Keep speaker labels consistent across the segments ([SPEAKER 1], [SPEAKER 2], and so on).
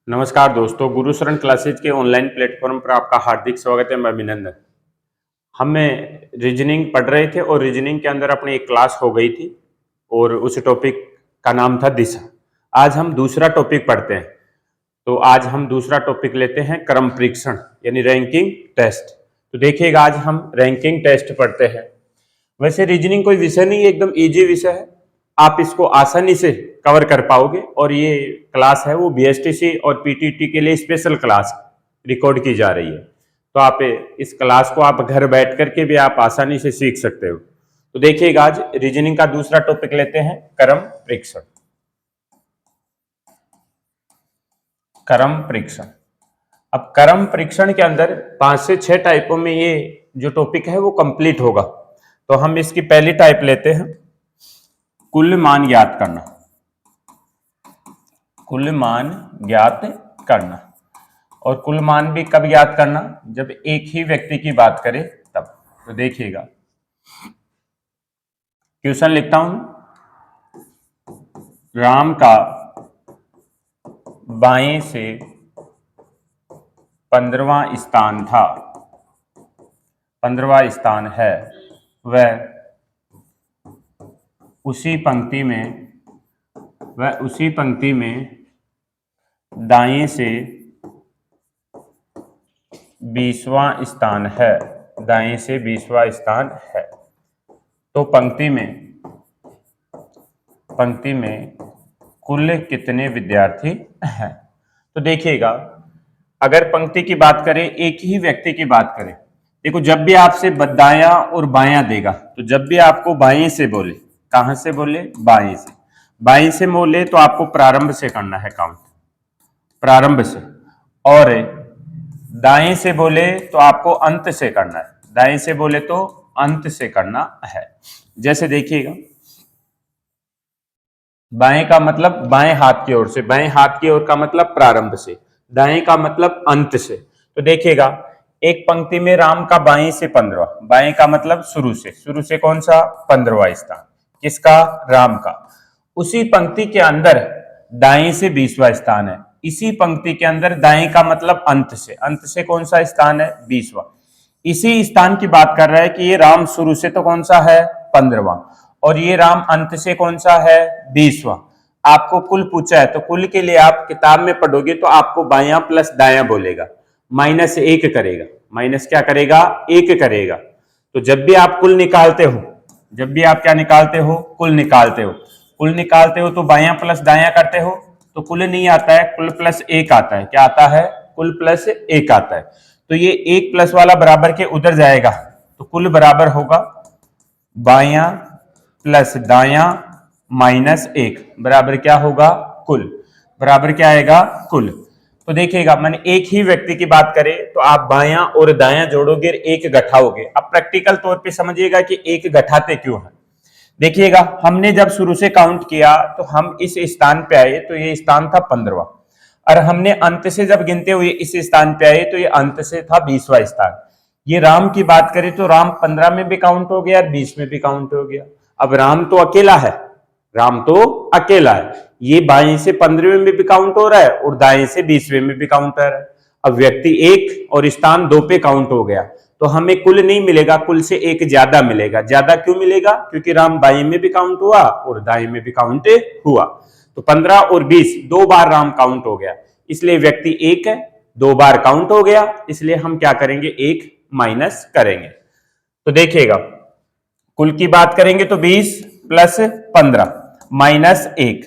[SPEAKER 1] नमस्कार दोस्तों, गुरु शरण क्लासेज के ऑनलाइन प्लेटफॉर्म पर आपका हार्दिक स्वागत है। मैं अभिनंदन। हमें रीजनिंग पढ़ रहे थे और रीजनिंग के अंदर अपनी एक क्लास हो गई थी और उस टॉपिक का नाम था दिशा। आज हम दूसरा टॉपिक पढ़ते हैं। तो आज हम दूसरा टॉपिक लेते हैं क्रम परीक्षण यानी रैंकिंग टेस्ट। तो देखिएगा, आज हम रैंकिंग टेस्ट पढ़ते हैं। वैसे रीजनिंग कोई विषय नहीं है, एकदम इजी विषय है, आप इसको आसानी से कवर कर पाओगे। और ये क्लास है वो बीएसटीसी और पीटीटी के लिए स्पेशल क्लास रिकॉर्ड की जा रही है। तो आप इस क्लास को आप घर बैठ करके भी आप आसानी से सीख सकते हो। तो देखिएगा, आज रीजनिंग का दूसरा टॉपिक लेते हैं क्रम परीक्षण। क्रम परीक्षण। अब क्रम परीक्षण के अंदर 5 से 6 टाइपों में ये जो टॉपिक है वो कंप्लीट होगा। तो हम इसकी पहली टाइप लेते हैं कुल मान ज्ञात करना। कुल मान ज्ञात करना। और कुल मान भी कब ज्ञात करना? जब एक ही व्यक्ति की बात करें तब। तो देखिएगा, क्वेश्चन लिखता हूं। राम का बाएं से 15वां स्थान था, 15वां स्थान है। वह उसी पंक्ति में दाएं से 20वां स्थान है, दाएं से 20वां स्थान है। तो पंक्ति में कुल कितने विद्यार्थी हैं? तो देखिएगा, अगर पंक्ति की बात करें, एक ही व्यक्ति की बात करें, देखो जब भी आपसे दायां और बायां देगा, तो जब भी आपको बाएं से बोले, कहां से बोले? बाएं से बोले तो आपको प्रारंभ से करना है काउंट, प्रारंभ से। और दाएं से बोले तो आपको अंत से करना है, दाएं से बोले तो अंत से करना है। जैसे देखिएगा, बाएं का मतलब बाएं हाथ की ओर से, बाएं हाथ की ओर का मतलब प्रारंभ से, दाएं का मतलब अंत से। तो देखिएगा, एक पंक्ति में राम का बाएं से 15वां, बाएं का मतलब शुरू से कौन सा? 15वां स्थान। किसका? राम का। उसी पंक्ति के अंदर दाएं से 20वां स्थान है। इसी पंक्ति के अंदर दाएं का मतलब अंत से कौन सा स्थान है? 20वां। इसी स्थान की बात कर रहा है कि ये राम शुरू से तो कौन सा है? 15वां। और ये राम अंत से कौन सा है? 20वां। आपको कुल पूछा है, तो कुल के लिए आप किताब में पढ़ोगे तो आपको बायां प्लस दायां बोलेगा, -1 करेगा। माइनस क्या करेगा? 1 करेगा। तो जब भी आप कुल निकालते हो, जब भी आप क्या निकालते हो? कुल निकालते हो। कुल निकालते हो तो बायां प्लस दायां करते हो, तो कुल नहीं आता है, कुल प्लस 1 आता है। क्या आता है? कुल प्लस 1 आता है। तो ये 1 प्लस वाला बराबर के उधर जाएगा, तो कुल बराबर होगा बायां प्लस दायां -1 बराबर क्या होगा? कुल। बराबर क्या आएगा? कुल। तो देखिएगा, मैंने एक ही व्यक्ति की बात करें तो आप बायां और दायां जोड़ोगे, 1 घटाओगे। अब प्रैक्टिकल तौर पे समझिएगा कि 1 घटाते क्यों है। देखिएगा, हमने जब शुरू से काउंट किया तो हम इस स्थान पे आए तो ये स्थान था 15वां, और हमने अंत से जब गिनते हुए इस स्थान पे आए तो ये अंत से था 20वां स्थान। ये राम की बात करें तो राम 15 में भी काउंट हो गया और 20 में भी काउंट हो गया। अब राम तो अकेला है, राम तो अकेला है। ये बाएं से 15वें में भी काउंट हो रहा है और दाएं से 20वें में भी काउंट हो रहा है। अब व्यक्ति 1 और स्थान 2 पे काउंट हो गया, तो हमें कुल नहीं मिलेगा, कुल से 1 ज्यादा मिलेगा। ज्यादा क्यों मिलेगा? क्योंकि राम बाएं में भी काउंट हुआ और दाएं में भी काउंट हुआ। तो 15 और 20 2 बार राम काउंट हो गया, इसलिए व्यक्ति 1 है, 2 बार काउंट हो गया, इसलिए हम क्या करेंगे? 1 माइनस करेंगे। तो देखिएगा, कुल की बात करेंगे तो 20 प्लस 15 -1,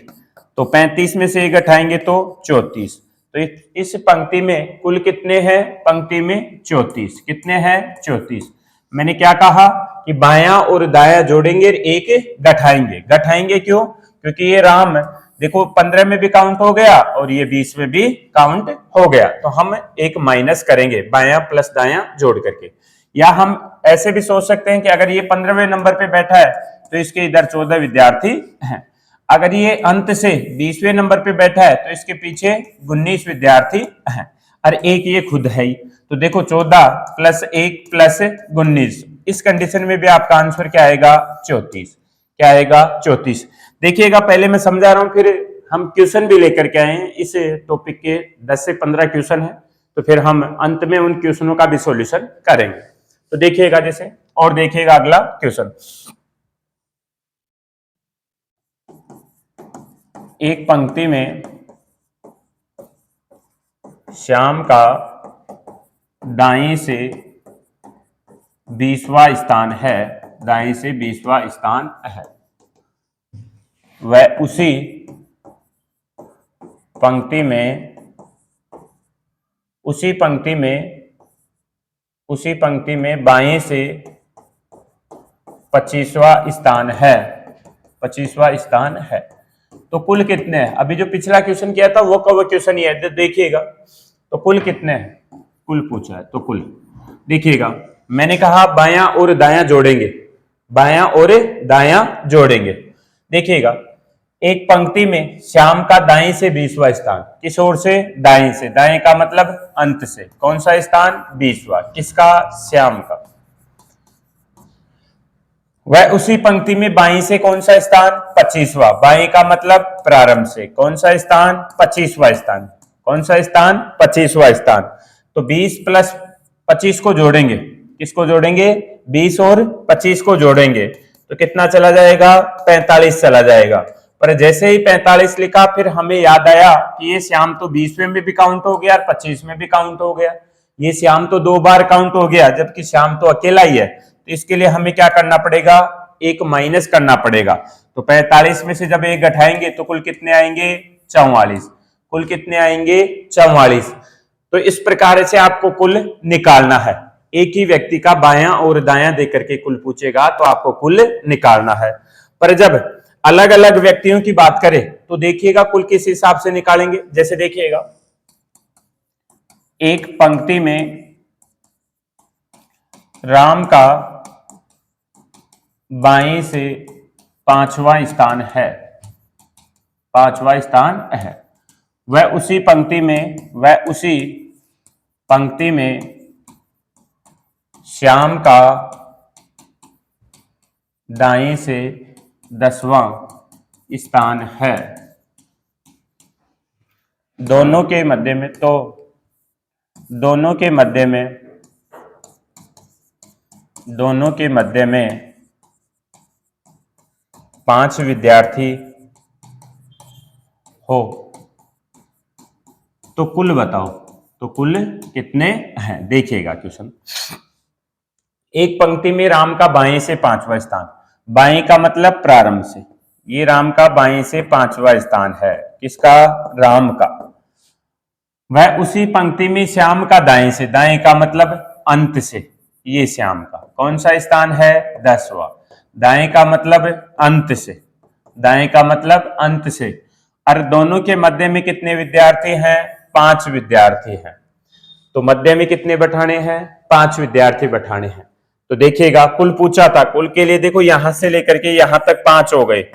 [SPEAKER 1] तो 35 में से 1 घटाएंगे तो 34। तो इस पंक्ति में कुल कितने हैं? पंक्ति में 34। कितने हैं? 34। मैंने क्या कहा कि बायां और दायां जोड़ेंगे, 1 घटाएंगे क्यों? क्योंकि ये राम देखो 15 में भी काउंट हो गया और ये 20 में भी काउंट हो गया, तो हम 1 माइनस करेंगे बायां प्लस दायां जोड़ करके। या हम ऐसे भी सोच सकते हैं कि अगर ये 15वें नंबर पे बैठा है तो इसके इधर 14 विद्यार्थी हैं। अगर ये अंत से 20वें नंबर पे बैठा है तो इसके पीछे 19 विद्यार्थी हैं, और एक ये खुद है ही। तो देखो 14 प्लस 1 प्लस 19, इस कंडीशन में भी आपका आंसर क्या आएगा? 34। क्या आएगा? 34। देखिएगा, पहले मैं समझा रहा हूं, फिर हम क्वेश्चन भी लेकर के आए हैं इस टॉपिक के 10 से 15 क्वेश्चन है, तो फिर हम अंत में उन क्वेश्चनों का भी सॉल्यूशन करेंगे। तो देखिएगा जैसे, और देखिएगा अगला क्वेश्चन। एक पंक्ति में श्याम का दाएं से 20वां स्थान है, दाएं से 20वां स्थान है। वह उसी पंक्ति में बाएं से 25वां स्थान है, 25वां स्थान है। तो कुल कितने हैं? अभी जो पिछला क्वेश्चन किया था वो कवर क्वेश्चन ही है, देखिएगा। तो कुल कितने हैं? कुल पूछा है, तो कुल देखिएगा। मैंने कहा बायां और दायां जोड़ेंगे, बायां और दायां जोड़ेंगे। देखिएगा, एक पंक्ति में श्याम का दाएं से 20वां स्थान, किस ओर से? दाएं से। दाएं का मतलब अंत से। कौन सा स्थान? 20वां। किसका? श्याम का। वह उसी पंक्ति में बाईं से कौन सा स्थान? 25वां। बाईं का मतलब प्रारंभ से। कौन सा स्थान? 25वां स्थान। कौन सा स्थान? 25वां स्थान। तो 20 प्लस 25 को जोड़ेंगे, किसको जोड़ेंगे? 20 और 25 को जोड़ेंगे तो कितना चला जाएगा? 45 चला जाएगा। पर जैसे ही 45 लिखा, फिर हमें याद आया कि ये श्याम तो 20वें में भी काउंट हो गया और 25 में भी काउंट हो गया। ये श्याम तो 2 बार काउंट हो गया, जबकि श्याम तो अकेला ही है। तो इसके लिए हमें क्या करना पड़ेगा? एक माइनस करना पड़ेगा। तो 45 में से जब एक घटाएंगे तो कुल कितने आएंगे? 44। कुल कितने आएंगे? 44। तो इस प्रकार से आपको कुल निकालना है। एक ही व्यक्ति का बायां और दायां देकर के कुल पूछेगा तो आपको कुल निकालना है। पर जब अलग अलग व्यक्तियों की बात करें तो देखिएगा कुल किस हिसाब से निकालेंगे। जैसे देखिएगा, एक पंक्ति में राम का बाएं से 5वां स्थान है, 5वां स्थान है। वह उसी पंक्ति में श्याम का दाएं से 10वां स्थान है। दोनों के मध्य में, तो दोनों के मध्य में 5 विद्यार्थी हो, तो कुल बताओ। तो कुल कितने हैं? देखिएगा क्वेश्चन। एक पंक्ति में राम का बाएं से 5वां स्थान, बाएं का मतलब प्रारंभ से। ये राम का बाएं से 5वां स्थान है। किसका? राम का। वह उसी पंक्ति में श्याम का दाएं से, दाएं का मतलब अंत से। ये श्याम का कौन सा स्थान है? 10वां। दाएं का मतलब अंत से, दाएं का मतलब अंत से। और दोनों के मध्य में कितने विद्यार्थी हैं? 5 विद्यार्थी हैं। तो मध्य में कितने बैठाने हैं? 5 विद्यार्थी बैठाने हैं। तो देखिएगा, कुल पूछा था। कुल के लिए देखो, यहां से लेकर के यहां तक 5 हो गए।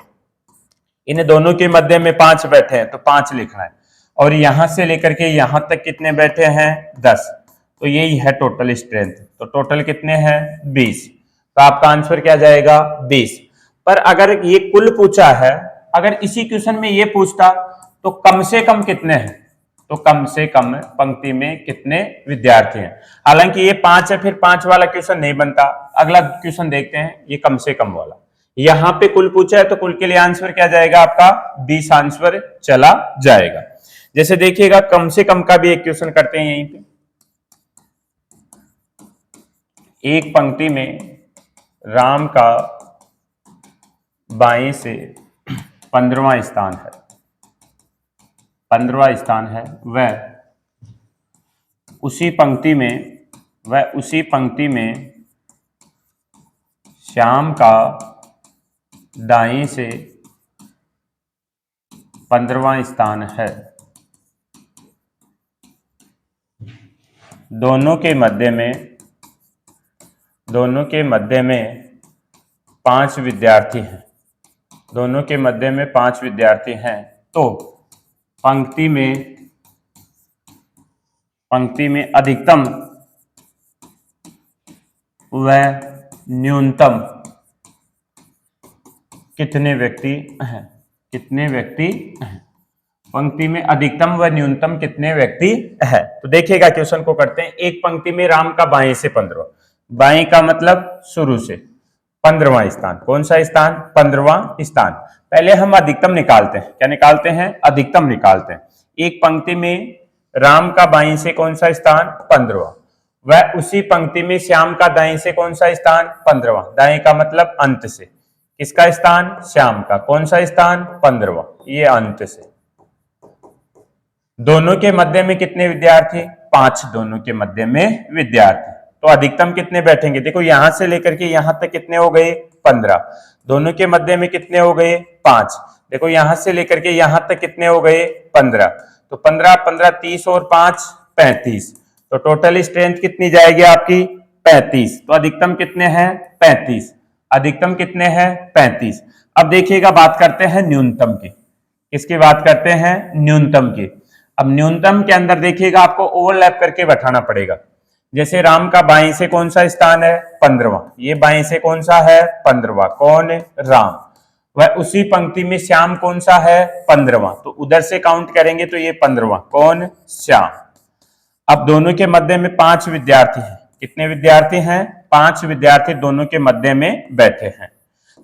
[SPEAKER 1] इन दोनों के मध्य में 5 बैठे हैं तो 5 लिखना है। और यहां से लेकर के यहां तक कितने बैठे हैं? 10। तो यही है टोटल स्ट्रेंथ। तो टोटल कितने हैं? 20। तो आपका आंसर क्या जाएगा? 20। पर अगर ये कुल पूछा है, अगर इसी क्वेश्चन में ये पूछता तो कम से कम कितने हैं, तो कम से कम पंक्ति में कितने विद्यार्थी हैं। हालांकि ये 5 है, फिर 5 वाला क्वेश्चन नहीं बनता। अगला क्वेश्चन देखते हैं, ये कम से कम वाला। यहां पे कुल पूछा है तो कुल के लिए आंसर क्या जाएगा आपका? 20 आंसर चला जाएगा। जैसे देखिएगा, कम से कम का भी एक क्वेश्चन करते हैं यहीं पे। एक पंक्ति में राम का बाएं से 15वां स्थान है, 15वां स्थान है। वह उसी पंक्ति में श्याम का दाएं से 15वां स्थान है। दोनों के मध्य में 5 विद्यार्थी हैं। दोनों के मध्य में 5 विद्यार्थी हैं। तो पंक्ति में अधिकतम व न्यूनतम कितने व्यक्ति हैं? कितने व्यक्ति हैं? पंक्ति में अधिकतम व न्यूनतम कितने व्यक्ति है। तो देखिएगा क्वेश्चन को करते हैं। एक पंक्ति में राम का बाएं से 15वां, बाएं का मतलब शुरू से 15वां स्थान। कौन सा स्थान? 15वां स्थान। पहले हम अधिकतम निकालते हैं। क्या निकालते हैं? अधिकतम निकालते हैं। एक पंक्ति में राम का बाएं से कौन सा स्थान? 15वां। वह उसी पंक्ति में श्याम का दाएं से कौन सा स्थान? 15वां। दाएं का मतलब अंत से। किसका स्थान? श्याम का। कौन सा स्थान? 15वां। ये अंत से। दोनों के मध्य में कितने विद्यार्थी? 5। दोनों के मध्य में विद्यार्थी। तो अधिकतम कितने बैठेंगे? देखो यहां से लेकर के यहां तक कितने हो गए? 15। दोनों के मध्य में कितने हो गए? 5। देखो यहां से लेकर के यहां तक कितने हो गए? 15। तो 15 15 30 और 5 35। तो टोटल स्ट्रेंथ कितनी जाएगी आपकी? 35। तो अधिकतम कितने हैं? 35। अधिकतम कितने हैं? 35। अब देखिएगा बात करते हैं न्यूनतम की। किसकी बात करते हैं? न्यूनतम की। अब न्यूनतम के अंदर देखिएगा आपको ओवरलैप करके बैठाना पड़ेगा। जैसे राम का बाएं से कौन सा स्थान है? 15वां। ये बाएं से कौन सा है? 15वां। कौन? राम। वह उसी पंक्ति में श्याम कौन सा है? 15वां। तो उधर से काउंट करेंगे तो ये 15वां। कौन? श्याम। अब दोनों के मध्य में 5 विद्यार्थी हैं। कितने विद्यार्थी हैं? 5 विद्यार्थी दोनों के मध्य में बैठे हैं।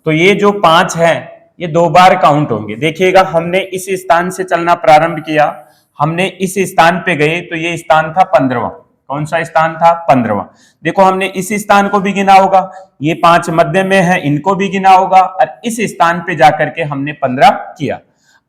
[SPEAKER 1] तो ये जो 5 हैं ये 2 बार काउंट होंगे। देखिएगा हमने इस स्थान से चलना प्रारंभ किया, हमने इस स्थान पे गए तो ये स्थान था 15वां। कौन सा स्थान था? 15वां। देखो हमने इस स्थान को भी गिना होगा, ये 5 मध्य में है, इनको भी गिना होगा, और इस स्थान पे जाकर के हमने 15 किया।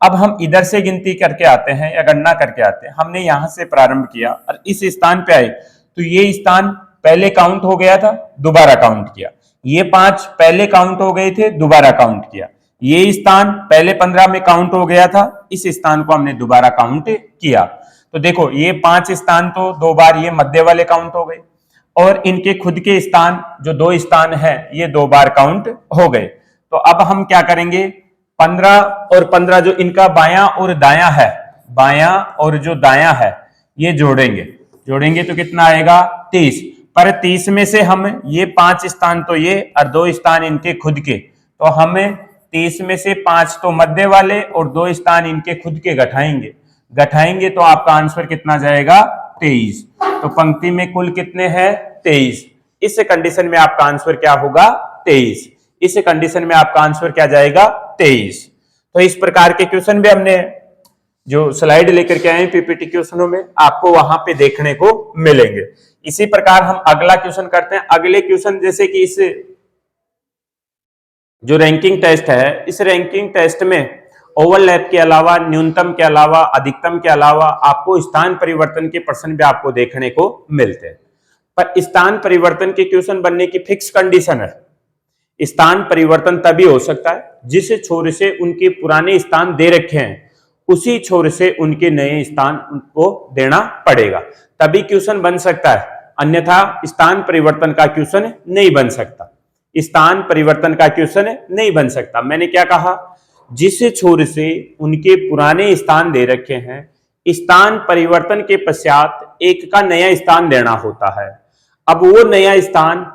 [SPEAKER 1] अब हम इधर से गिनती करके आते हैं या गणना करके आते हैं। हमने यहां से प्रारंभ किया और इस स्थान पे आए तो ये स्थान पहले काउंट हो गया था, दोबारा काउंट किया। ये 5 पहले काउंट हो गए थे, दोबारा काउंट किया। ये स्थान पहले 15 में काउंट हो गया था, इस स्थान को हमने दोबारा काउंट किया। तो देखो ये 5 स्थान तो 2 बार ये मध्य वाले काउंट हो गए, और इनके खुद के स्थान जो 2 स्थान है ये 2 बार काउंट हो गए। तो अब हम क्या करेंगे? 15 और 15 जो इनका बायां और दायां है, बायां और जो दायां है ये जोड़ेंगे। जोड़ेंगे तो कितना आएगा? 30। पर 30 में से हम ये 5 स्थान तो ये और 2 स्थान इनके खुद के, तो हमें 30 में से 5 तो मध्य वाले और 2 स्थान इनके खुद के घटाएंगे। घटाएंगे तो आपका आंसर कितना जाएगा? 23। तो पंक्ति में कुल कितने हैं? 23। इस कंडीशन में आपका आंसर क्या होगा? 23। इस कंडीशन में आपका आंसर क्या जाएगा? 23। तो इस प्रकार के क्वेश्चन भी हमने जो स्लाइड लेकर के आए पीपीटी क्वेश्चनों में आपको वहां पे देखने को मिलेंगे। इसी प्रकार हम अगला क्वेश्चन करते हैं। अगले क्वेश्चन जैसे कि इस जो रैंकिंग टेस्ट है, इस रैंकिंग टेस्ट में ओवरलैप के अलावा, न्यूनतम के अलावा, अधिकतम के अलावा आपको स्थान परिवर्तन के प्रश्न भी आपको देखने को मिलते हैं। पर स्थान परिवर्तन के क्वेश्चन बनने की फिक्स कंडीशन है। स्थान परिवर्तन तभी हो सकता है जिस छोर से उनके पुराने स्थान दे रखे हैं उसी छोर से उनके नए स्थान उनको देना पड़ेगा, तभी क्वेश्चन बन सकता है। अन्यथा स्थान परिवर्तन का क्वेश्चन नहीं बन सकता। स्थान परिवर्तन का क्वेश्चन नहीं बन सकता। मैंने क्या कहा? जिस छोर से उनके पुराने स्थान दे रखे हैं, स्थान परिवर्तन के पश्चात एक का नया स्थान देना होता है। अब वो नया स्थान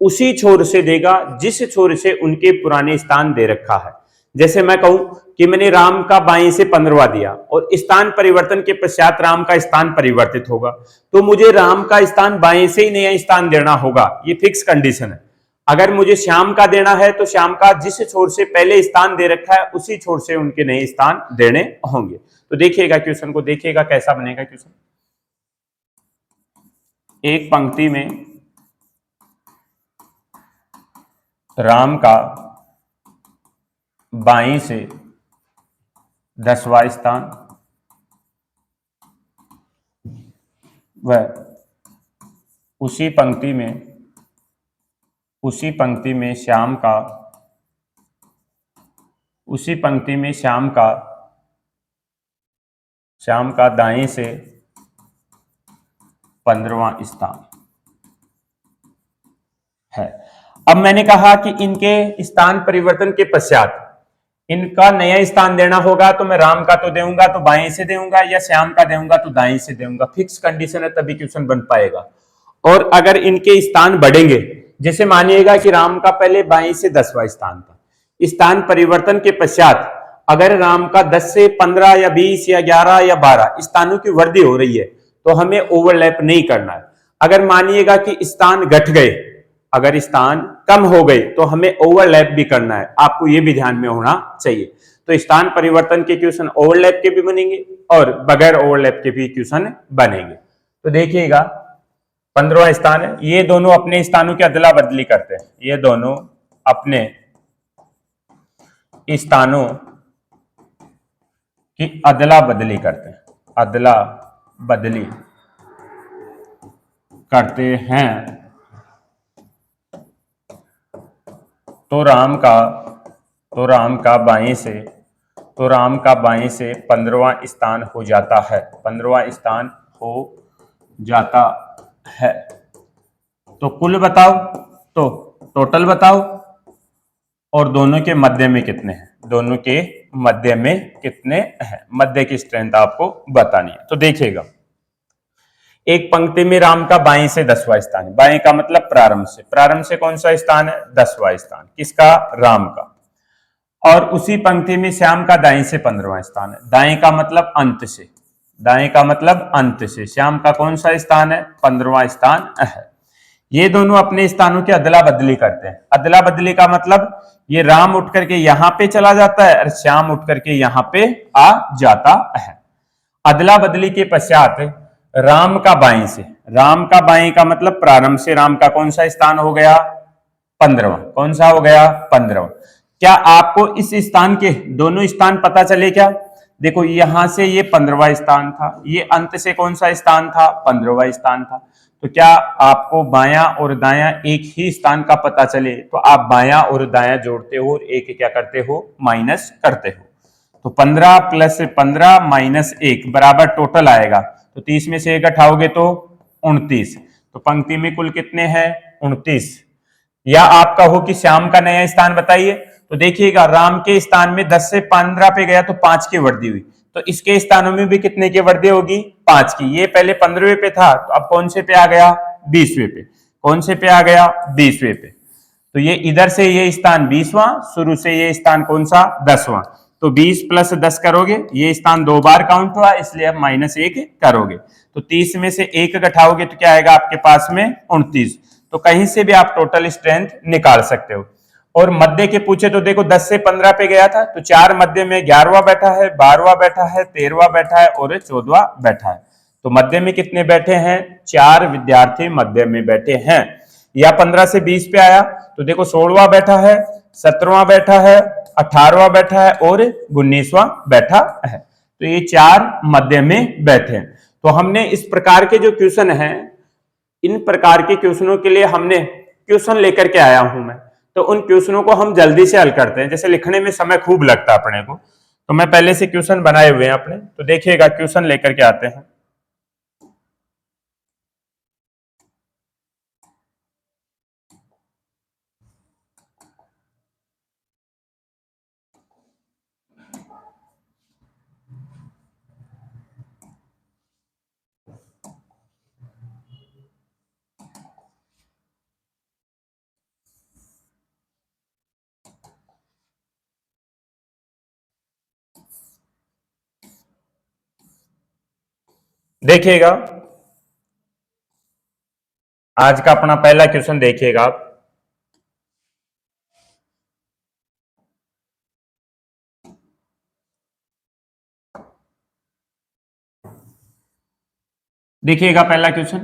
[SPEAKER 1] उसी छोर से देगा जिस छोर से उनके पुराने स्थान दे रखा है। जैसे मैं कहूं कि मैंने राम का बाएं से 15वां दिया और स्थान परिवर्तन के पश्चात राम का स्थान परिवर्तित होगा, तो मुझे राम का स्थान बाएं से ही नया स्थान देना होगा। ये फिक्स कंडीशन है। अगर मुझे श्याम का देना है तो श्याम का जिस छोर से पहले स्थान दे रखा है उसी छोर से उनके नए स्थान देने होंगे। तो देखिएगा क्वेश्चन को, देखिएगा कैसा बनेगा क्वेश्चन। एक पंक्ति में राम का बाएं से 10वां स्थान, वह उसी पंक्ति में श्याम का दाएं से 15वां स्थान है। अब मैंने कहा कि इनके स्थान परिवर्तन के पश्चात इनका नया स्थान देना होगा, तो मैं राम का तो देऊंगा तो बाएं से देऊंगा, या श्याम का देऊंगा तो दाएं से देऊंगा। फिक्स कंडीशन है, तभी क्वेश्चन बन पाएगा। और अगर इनके स्थान बढ़ेंगे, जैसे मानिएगा कि राम का पहले बाएं से 10वां स्थान था, स्थान परिवर्तन के पश्चात अगर राम का 10 से 15 या 20 या 11 या 12 स्थानों की वृद्धि हो रही है तो हमें ओवरलैप नहीं करना है। अगर मानिएगा कि स्थान घट गए, अगर स्थान कम हो गए तो हमें ओवरलैप भी करना है, आपको यह भी ध्यान में होना चाहिए। तो स्थान परिवर्तन के क्वेश्चन ओवरलैप के भी बनेंगे और बगैर ओवरलैप के भी क्वेश्चन बनेंगे। तो देखिएगा 15वां स्थान है, ये दोनों अपने स्थानों की अदला बदली करते हैं, ये दोनों अपने स्थानों की अदला बदली करते हैं, अदला बदली करते हैं। तो राम का बाएं से 15वां स्थान हो जाता है, 15वां स्थान हो जाता है। तो कुल बताओ, तो टोटल बताओ, और दोनों के मध्य में कितने हैं, दोनों के मध्य में कितने हैं, मध्य की स्ट्रेंथ आपको बतानी है। तो देखिएगा एक पंक्ति में राम का बाएं से 10वां स्थान है, बाएं का मतलब प्रारंभ से कौन सा स्थान है, 10वां स्थान, किसका, राम का। और उसी पंक्ति में श्याम का दाएं से 15वां स्थान है, दाएं का मतलब अंत से, दाएं का मतलब अंत से श्याम का कौन सा स्थान है, 15वां स्थान है। ये दोनों अपने स्थानों की अदला बदली करते हैं। अदला बदली का मतलब ये राम उठ करके यहां पे चला जाता है और श्याम उठ करके यहां पे आ जाता है। अदला बदली के पश्चात राम का बाएं का मतलब प्रारंभ से राम का कौन सा स्थान हो गया, 15वां, कौन सा हो गया, 15वां। क्या आपको इस स्थान के दोनों स्थान पता चले क्या, देखो यहां से ये 15वां स्थान था, ये अंत से कौन सा स्थान था, 15वां स्थान था। तो क्या आपको बायां और दायां एक ही स्थान का पता चले तो आप बायां और दायां जोड़ते हो और एक क्या करते हो, माइनस करते हो। तो 15 प्लस 15 माइनस 1 बराबर टोटल आएगा। तो 30 में से 1 घटाओगे तो 29। तो पंक्ति में कुल कितने हैं, 29। या आपका हो कि श्याम का नया स्थान बताइए, तो देखिएगा राम के स्थान में 10 से 15 पे गया तो 5 की वृद्धि हुई, तो इसके स्थानों में भी कितने की वृद्धि होगी, 5 की। ये पहले 15वें पे था तो अब कौन से पे आ गया, 20वें पे, कौन से पे आ गया, 20वें पे। तो ये इधर से ये स्थान 20वां, शुरू से ये स्थान कौन सा, 10वां। तो 20 प्लस 10 करोगे, ये स्थान 2 बार काउंट हुआ इसलिए अब -1 करोगे। तो 30 में से 1 घटाओगे तो क्या आएगा आपके पास में, 29। तो कहीं से भी आप टोटल स्ट्रेंथ निकाल सकते हो। और मध्य के पूछे तो देखो 10 से 15 पे गया था तो 4 मध्य में 11वां बैठा है, 12वां बैठा है, 13वां बैठा है और 14वां बैठा है। तो मध्य में कितने बैठे हैं, 4 विद्यार्थी मध्य में बैठे हैं। या 15 से 20 पे आया तो देखो 16वां बैठा है, 17वां बैठा है, 18वां बैठा है और 19वां बैठा है। तो ये 4 मध्य में बैठे हैं। तो हमने इस प्रकार के जो क्वेश्चन हैं, इन प्रकार के क्वेश्चनों के लिए हमने क्वेश्चन लेकर के आया हूं मैं। तो उन क्वेश्चनों को हम जल्दी से हल करते हैं, जैसे लिखने में समय खूब लगता है अपने को, तो मैं पहले से क्वेश्चन बनाए हुए हैं अपने। तो देखिएगा क्वेश्चन लेकर के आते हैं। देखिएगा आज का अपना पहला क्वेश्चन देखिएगा आप। देखिएगा पहला क्वेश्चन,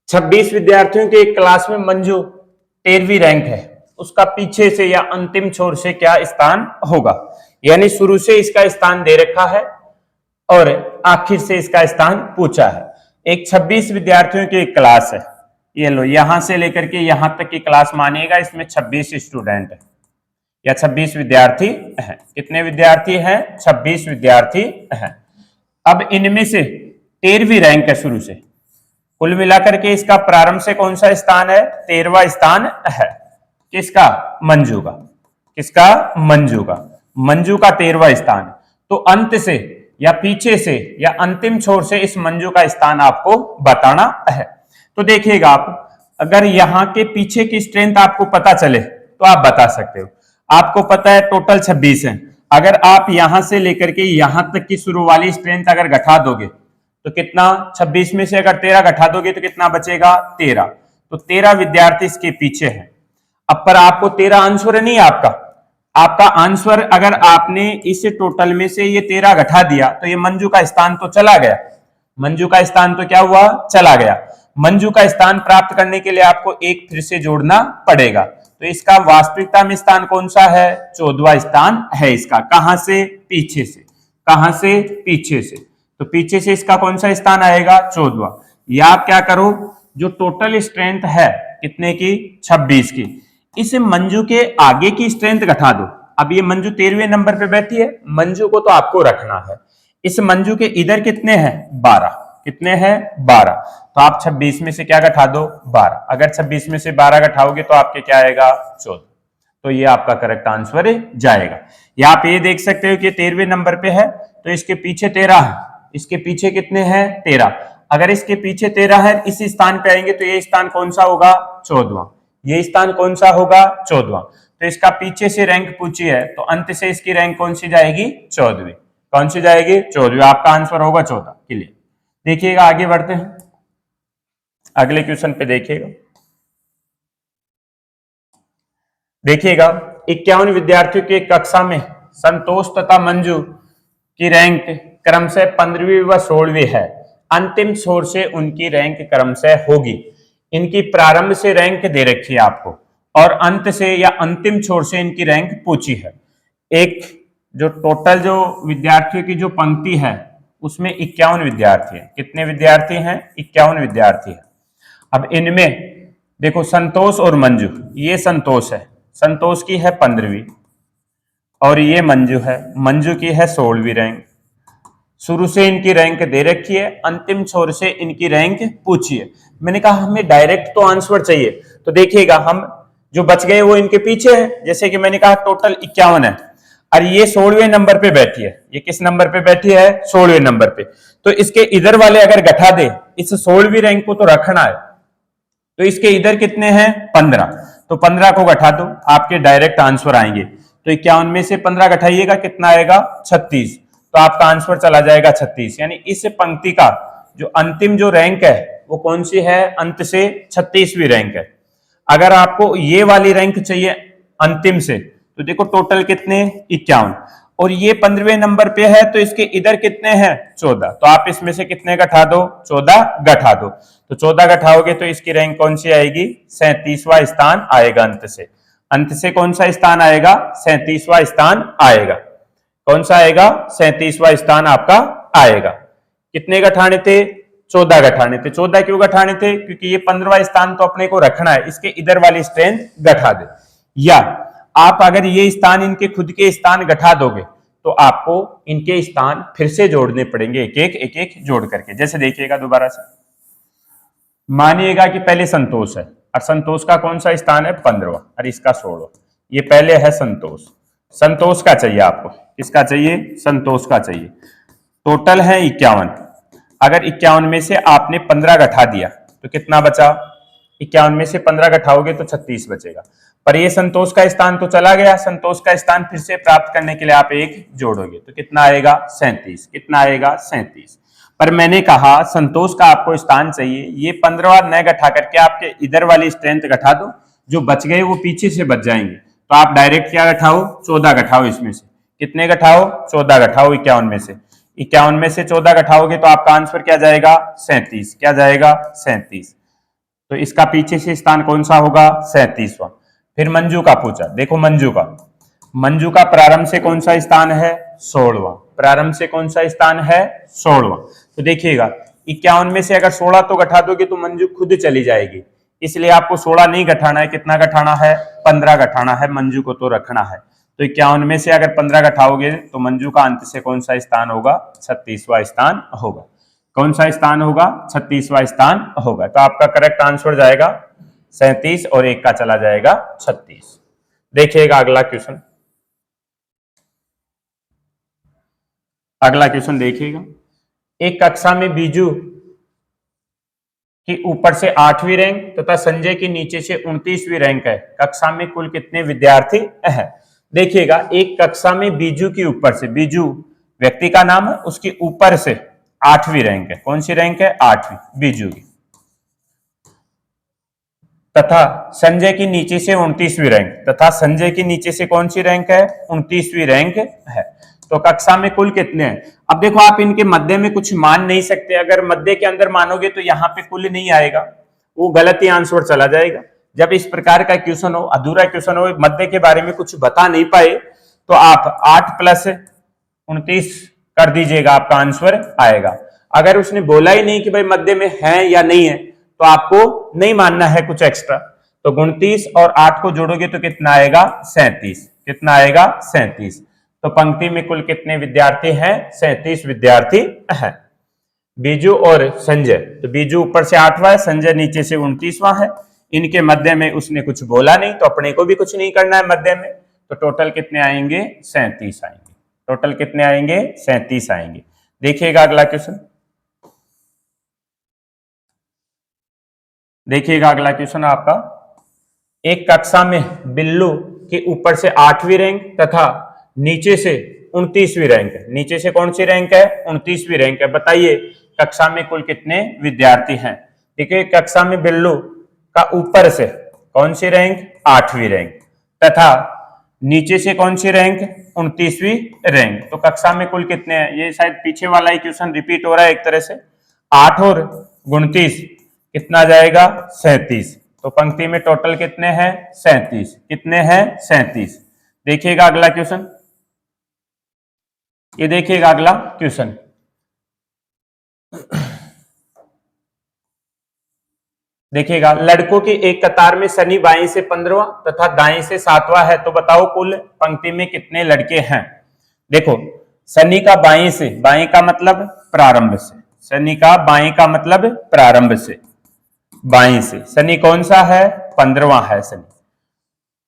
[SPEAKER 1] 26 विद्यार्थियों के एक क्लास में मंजू 13वीं रैंक है, उसका पीछे से या अंतिम छोर से क्या स्थान होगा। यानी शुरू से इसका स्थान दे रखा है और आखिर से इसका स्थान पूछा है। एक 26 विद्यार्थियों की एक क्लास है, ये लो यहां से लेकर के यहां तक की क्लास मानिएगा, इसमें 26 स्टूडेंट है या 26 विद्यार्थी हैं। कितने विद्यार्थी हैं, 26 विद्यार्थी हैं। अब इनमें से 13वीं रैंक है शुरू से, कुल मिलाकर के इसका प्रारंभ से कौन सा स्थान है, 13वां स्थान है। किसका, मंजू का, किसका, मंजू का, मंजू का 13वां स्थान। तो अंत से या पीछे से या अंतिम छोर से इस मंजू का स्थान आपको बताना है। तो देखिएगा आप, अगर यहां के पीछे की स्ट्रेंथ आपको पता चले तो आप बता सकते हो। आपको पता है टोटल 26 है, अगर आप यहां से लेकर के यहां तक की शुरू वाली स्ट्रेंथ अगर घटा दोगे तो कितना, 26 में से अगर 13 घटा दोगे तो कितना बचेगा, 13। तो 13 विद्यार्थी इसके पीछे हैं। अब पर आपको 13 आंसर नहीं है आपका, आपका आंसर अगर आपने इस टोटल में से ये 13 घटा दिया तो ये मंजू का स्थान तो चला गया, मंजू का स्थान तो क्या हुआ, चला गया। मंजू का स्थान प्राप्त करने के लिए आपको एक फिर से जोड़ना पड़ेगा। तो इसका वास्तविकता में स्थान कौन सा है, 14वां स्थान है इसका। कहां से, पीछे से, कहां से, पीछे से। तो पीछे से इसका कौन सा स्थान आएगा, 14वां। या आप क्या करो, जो टोटल स्ट्रेंथ है कितने की, 26 की, इस मंजू के आगे की स्ट्रेंथ घटा दो। अब ये मंजू 13वें नंबर पे बैठी है, मंजू को तो आपको रखना है। इस मंजू के इधर कितने हैं, 12, कितने हैं, 12। तो आप 26 में से क्या घटा दो, 12। अगर 26 में से 12 घटाओगे तो आपके क्या आएगा, 14। तो ये आपका करेक्ट आंसर जाएगा। या आप ये देख सकते हो कि 13वें नंबर पे है तो इसके पीछे 13 है, इसके पीछे कितने हैं, 13। अगर इसके पीछे 13 है, इस स्थान पे आएंगे तो ये स्थान कौन सा होगा, 14वां। ये स्थान कौन सा होगा, 14वां। तो इसका पीछे से रैंक पूछी है तो अंत से इसकी रैंक कौन सी जाएगी, 14वीं। कौन सी जाएगी, 14वीं। आपका आंसर होगा 14। क्लियर। देखिएगा आगे बढ़ते हैं, अगले क्वेश्चन पे देखिएगा। देखिएगा 51 विद्यार्थियों की कक्षा में संतोष तथा मंजू की रैंक क्रमशः 15वीं व 16वीं है। अंतिम छोर से उनकी रैंक क्रमशः होगी। इनकी प्रारंभ से रैंक दे रखी है आपको और अंत से या अंतिम छोर से इनकी रैंक पूछी है। एक जो टोटल जो विद्यार्थियों की जो पंक्ति है उसमें 51 विद्यार्थी हैं। कितने विद्यार्थी हैं, 51 विद्यार्थी हैं। अब इनमें देखो संतोष और मंजू, ये संतोष है, संतोष की है 15वीं और ये मंजू है, मंजू की है 16वीं रैंक। शुरू से इनकी रैंक दे रखी है, अंतिम छोर से इनकी रैंक पूछी है। मैंने कहा हमें डायरेक्ट तो आंसर चाहिए, तो देखिएगा हम जो बच गए वो इनके पीछे है। जैसे कि मैंने कहा टोटल 51 है और ये 16वें नंबर पे बैठी है। ये किस नंबर पे बैठी है, 16वें नंबर पे। तो इसके इधर वाले अगर घटा दे, इस 16वीं रैंक को तो रखना है, तो इसके इधर कितने हैं, 15। तो 15 को घटा दो, आपके डायरेक्ट आंसर आएंगे। तो 51 में से 15 घटाइएगा, कितना आएगा, 36। तो आपका आंसर चला जाएगा 36। यानी इस पंक्ति का जो अंतिम जो रैंक है वो कौन सी है, अंत से 36वीं रैंक है। अगर आपको ये वाली रैंक चाहिए अंतिम से, तो देखो टोटल कितने, 51 और ये 15वें नंबर पे है तो इसके इधर कितने हैं, 14। तो आप इसमें से कितने घटा दो, 14 घटा दो। तो 14 घटाओगे तो इसकी रैंक कौन सी आएगी, 37वां स्थान आएगा। अंत से कौन सा स्थान आएगा, 37वां स्थान आएगा। कौन सा आएगा, 37वां स्थान आपका आएगा। कितने घटाने थे, 14 घटाने थे। 14 क्यों घटाने थे, क्योंकि ये 15वां स्थान तो अपने को रखना है, इसके इधर वाली स्ट्रेंथ घटा दे। या आप अगर ये स्थान इनके खुद के स्थान घटा दोगे तो आपको इनके स्थान फिर से जोड़ने पड़ेंगे, एक एक जोड़ करके। जैसे देखिएगा दोबारा से, मानिएगा कि पहले संतोष है और संतोष का कौन सा स्थान है, 15वां और इसका 16वां। ये पहले है संतोष, संतोष का चाहिए आपको, किसका चाहिए, संतोष का चाहिए। टोटल है 51। अगर 51 में से आपने 15 घटा दिया तो कितना बचा, 51 में से 15 घटाओगे तो 36 बचेगा। पर ये संतोष का स्थान तो चला गया, संतोष का स्थान फिर से प्राप्त करने के लिए आप एक जोड़ोगे तो कितना आएगा, 37। कितना आएगा, 37। पर मैंने कहा संतोष का आपको स्थान चाहिए, ये 15वां न घटा करके आपके इधर वाली स्ट्रेंथ घटा दो, जो बच गए वो पीछे से बच जाएंगे। तो आप डायरेक्ट क्या घटाओ, 14 घटाओ। इसमें से कितने घटाओ, 14 घटाओ 51 में से। 51 में से 14 घटाओगे तो आपका आंसर क्या जाएगा, 37। क्या जाएगा, 37। तो इसका पीछे से स्थान कौन सा होगा, 37वां। फिर मंजू का पूछा, देखो मंजू का प्रारंभ से कौन सा स्थान है, 16वां। प्रारंभ से कौन सा स्थान है, 16वां। तो देखिएगा 51 में से अगर 16 तो घटा दोगे तो मंजू खुद चली जाएगी, इसलिए आपको 16 नहीं घटाना है। कितना घटाना है, 15 घटाना है, मंजू को तो रखना है। तो 51 में से अगर 15 घटाओगे तो मंजू का अंत से कौन सा स्थान होगा, 36वां स्थान होगा। कौन सा स्थान होगा, 36वां स्थान होगा। तो आपका करेक्ट आंसर जाएगा 37 और एक का चला जाएगा 36। देखिएगा अगला क्वेश्चन, अगला क्वेश्चन देखिएगा। एक कक्षा में बीजू की ऊपर से 8वीं रैंक तथा संजय की नीचे से 29वीं रैंक है। कक्षा में कुल कितने विद्यार्थी है। देखिएगा एक कक्षा में बीजू के ऊपर से, बीजू व्यक्ति का नाम है, उसके ऊपर से 8वीं रैंक है। कौन सी रैंक है? 8वीं, बीजू की। तथा संजय की नीचे से 29वीं रैंक, तथा संजय की नीचे से कौन सी रैंक है? 29वीं रैंक है। तो कक्षा में कुल कितने हैं? अब देखो आप इनके मध्य में कुछ मान नहीं सकते, अगर मध्य के अंदर मानोगे तो यहाँ पे कुल नहीं आएगा, वो गलत ही आंसर चला जाएगा। जब इस प्रकार का क्वेश्चन हो, अधूरा क्वेश्चन हो, मध्य के बारे में कुछ बता नहीं पाए, तो आप 8 + 29 कर दीजिएगा, आपका आंसर आएगा। अगर उसने बोला ही नहीं कि भाई मध्य में है या नहीं है, तो आपको नहीं मानना है कुछ एक्स्ट्रा। तो 29 और 8 को जोड़ोगे तो कितना आएगा? 37। कितना आएगा? 37। तो पंक्ति में कुल कितने विद्यार्थी हैं? 37 विद्यार्थी हैं। बीजू और संजय, तो बीजू ऊपर से 8वां है, संजय नीचे से 29वां है। इनके मध्य में उसने कुछ बोला नहीं, तो अपने को भी कुछ नहीं करना है मध्य में। तो टोटल कितने आएंगे? 37 आएंगे। टोटल कितने आएंगे? 37 आएंगे। देखिएगा अगला क्वेश्चन, देखिएगा अगला क्वेश्चन आपका, एक कक्षा में बिल्लू के ऊपर से 8वीं रैंक तथा नीचे से 29वीं रैंक है। नीचे से कौन सी रैंक है? 29वीं रैंक है। बताइए कक्षा में कुल कितने विद्यार्थी हैं? देखिए कक्षा में बिल्लू का ऊपर से कौन सी रैंक? 8वीं रैंक, तथा नीचे से कौन सी रैंक? 29वीं रैंक। तो कक्षा में कुल कितने हैं? ये शायद पीछे वाला ही क्वेश्चन रिपीट हो रहा है एक तरह से। 8 और 29 कितना जाएगा? 37। तो पंक्ति में टोटल कितने हैं? 37। कितने हैं? 37। देखिएगा अगला क्वेश्चन, ये देखिएगा अगला क्वेश्चन, देखिएगा लड़कों की एक कतार में सनी बाएं से 15वां तथा दाएं से 7वां है, तो बताओ कुल पंक्ति में कितने लड़के हैं? देखो सनी का बाएं से, बाएं का मतलब प्रारंभ से, सनी का बाएं का मतलब प्रारंभ से, बाएं से सनी कौन सा है? 15वां है सनी,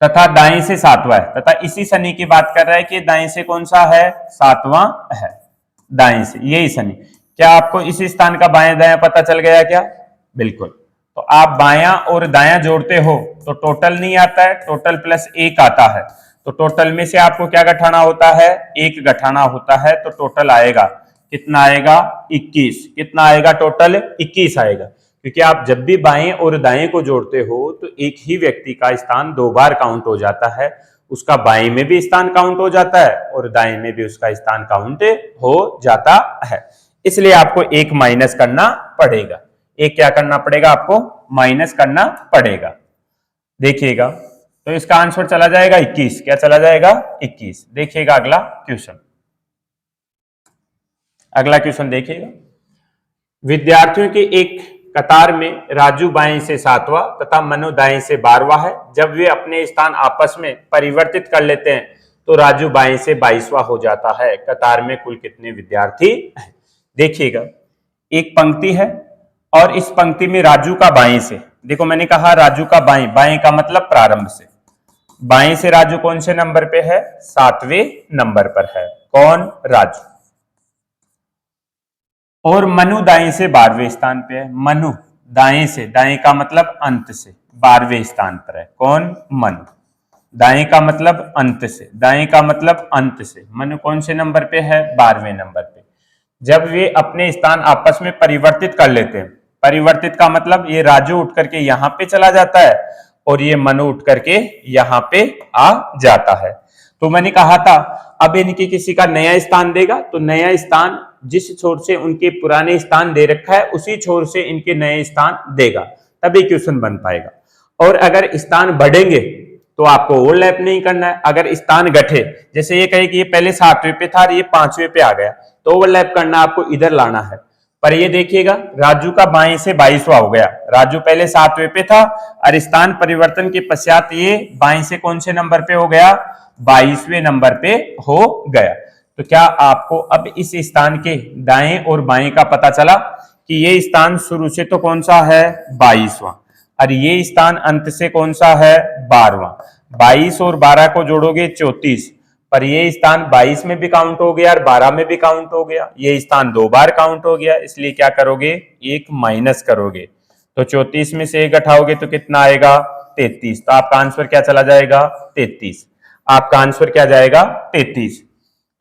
[SPEAKER 1] तथा दाएं से 7वां है, तथा इसी सनी की बात कर रहा है कि दाएं से कौन सा है? 7वां है, दाएं से, यही सनी। क्या आपको इस स्थान का बायां दायां पता चल गया क्या? बिल्कुल। तो आप बायां और दायां जोड़ते हो तो टोटल नहीं आता है, टोटल प्लस 1 आता है। तो टोटल में से आपको क्या घटाना होता है? 1 घटाना होता है। तो टोटल आएगा कितना? आएगा 21। कितना आएगा? टोटल 21 आएगा। क्योंकि आप जब भी बाएं और दाएं को जोड़ते हो तो एक ही व्यक्ति का स्थान 2 बार काउंट हो जाता है, उसका बाएं में भी स्थान काउंट हो जाता है और दाएं में भी उसका स्थान काउंट हो जाता है। इसलिए आपको 1 माइनस करना पड़ेगा। एक क्या करना पड़ेगा? आपको माइनस करना पड़ेगा। देखिएगा तो इसका आंसर चला जाएगा 21। क्या चला जाएगा? 21। देखिएगा अगला क्वेश्चन, अगला क्वेश्चन देखिएगा, विद्यार्थियों की एक कतार में राजू बाएं से 7वां तथा मनु दाएं से 12वां है। जब वे अपने स्थान आपस में परिवर्तित कर लेते हैं तो राजू बाएं से 22वां हो जाता है। कतार में कुल कितने विद्यार्थी हैं? देखिएगा एक पंक्ति है और इस पंक्ति में राजू का बाएं से, देखो मैंने कहा राजू का बाएं, बाएं का मतलब प्रारंभ से, बाएं से राजू कौन से नंबर पे है? 7वें नंबर पर है। कौन? राजू। और मनु दाएं से 12वें स्थान पे है। मनु दाएं से, दाएं का मतलब अंत से, 12वें स्थान पर है। कौन? मनु। दाएं का मतलब अंत से, दाएं का मतलब अंत से, मनु कौन से नंबर पे है? 12वें नंबर पे। जब वे अपने स्थान आपस में परिवर्तित कर लेते हैं, परिवर्तित का मतलब ये राजू उठ करके यहां पे चला जाता है और ये मनु उठ करके यहां पे आ जाता है। तो मैंने कहा था अब इनकी किसी का नया स्थान देगा तो नया स्थान जिस छोर से उनके पुराने स्थान दे रखा है उसी छोर से इनके नए स्थान देगा, तभी क्वेश्चन बन पाएगा। और अगर स्थान बढ़ेंगे तो आपको ओवरलैप नहीं करना है। अगर स्थान घटे, जैसे ये कहे कि ये पहले 7वें पे था और ये 5वें पे आ गया, तो ओवरलैप करना आपको इधर लाना है। पर ये देखिएगा राजू का बाएं से 22वां हो गया, राजू पहले 7वें पे था और स्थान परिवर्तन के पश्चात ये बाएं से कौन से नंबर पे हो गया? 22वें नंबर पे हो गया। तो क्या आपको अब इस स्थान के दाएं और बाएं का पता चला कि ये स्थान शुरू से तो कौन सा है? 22वां, और ये स्थान अंत से कौन सा है? 12वां। 22 और 12 को जोड़ोगे 34, पर ये स्थान 22 में भी काउंट हो गया और 12 में भी काउंट हो गया, ये स्थान 2 बार काउंट हो गया, इसलिए क्या करोगे? 1 माइनस करोगे। तो 34 में से 1 घटाओगे तो कितना आएगा? 33। तो आपका आंसर क्या चला जाएगा? 33। आपका आंसर क्या जाएगा 33।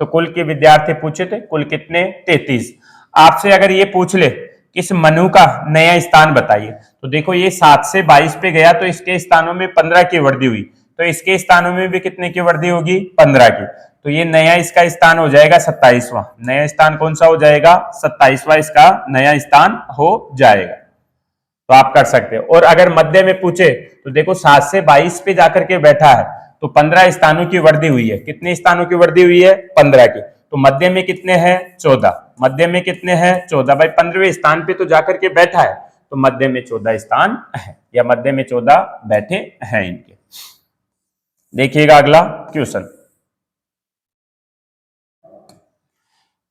[SPEAKER 1] तो कुल के विद्यार्थी पूछे थे, कुल कितने 33। आपसे अगर ये पूछ ले इस मनु का नया स्थान बताइए, तो देखो ये 7 से 22 पे गया तो इसके स्थानों में 15 की वृद्धि हुई, तो इसके स्थानों में भी कितने की वृद्धि होगी 15 की। तो ये नया इसका स्थान हो जाएगा 27वां। नया स्थान कौन सा हो जाएगा 27वां इसका नया स्थान हो जाएगा। तो आप कर सकते हो। और अगर मध्य में पूछे तो देखो 7 से 22 पे जाकर के बैठा है तो 15 स्थानों की वृद्धि हुई है। कितने स्थानों की वृद्धि हुई है 15 की। तो मध्य में कितने हैं 14। मध्य में कितने हैं 14। भाई 15वें स्थान पे तो जाकर के बैठा है तो मध्य में 14 स्थान है या मध्य में 14 बैठे हैं इनके। देखिएगा अगला क्वेश्चन,